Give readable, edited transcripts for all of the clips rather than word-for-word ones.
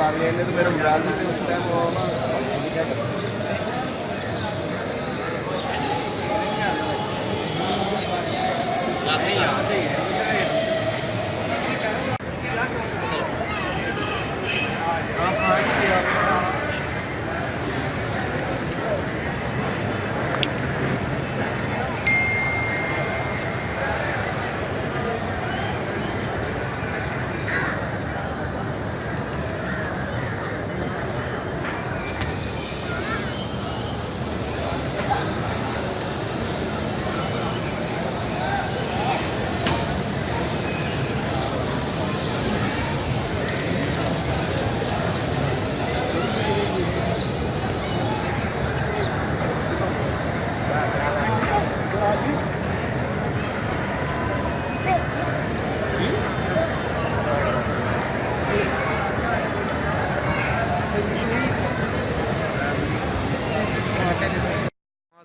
ਲਾ ਲਿਆ ਇਹਨੇ, ਤੇ ਮੇਰੇ ਮੋਬਾਈਲ ਤੇ ਉਸ ਟਾਈਮ ਉਹ ਨਾ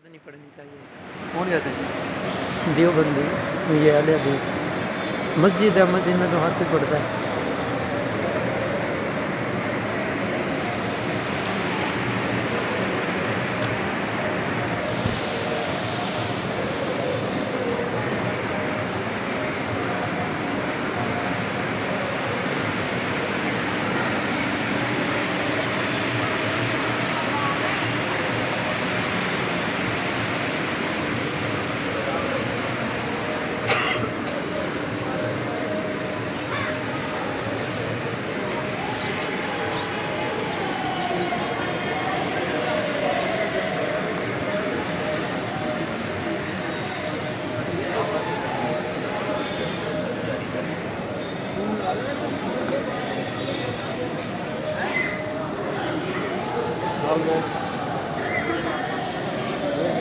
नहीं पढ़नी चाहिए। कौन जाते हैं? देवबंदी ये अहले हदीस मस्जिद है, मस्जिद में तो हर कोई पढ़ता है।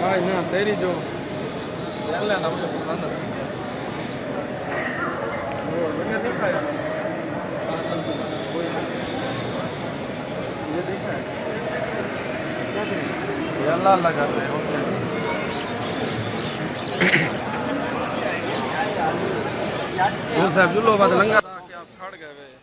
भाई ना तेरी जो पहले ना मुझे पसंद है वो मैंने देखा है। ये देखा है क्या करें ये अल्लाह अल्लाह कर रहे हैं वो साहब जो लोग बात लंगा था कि आप खड़ गए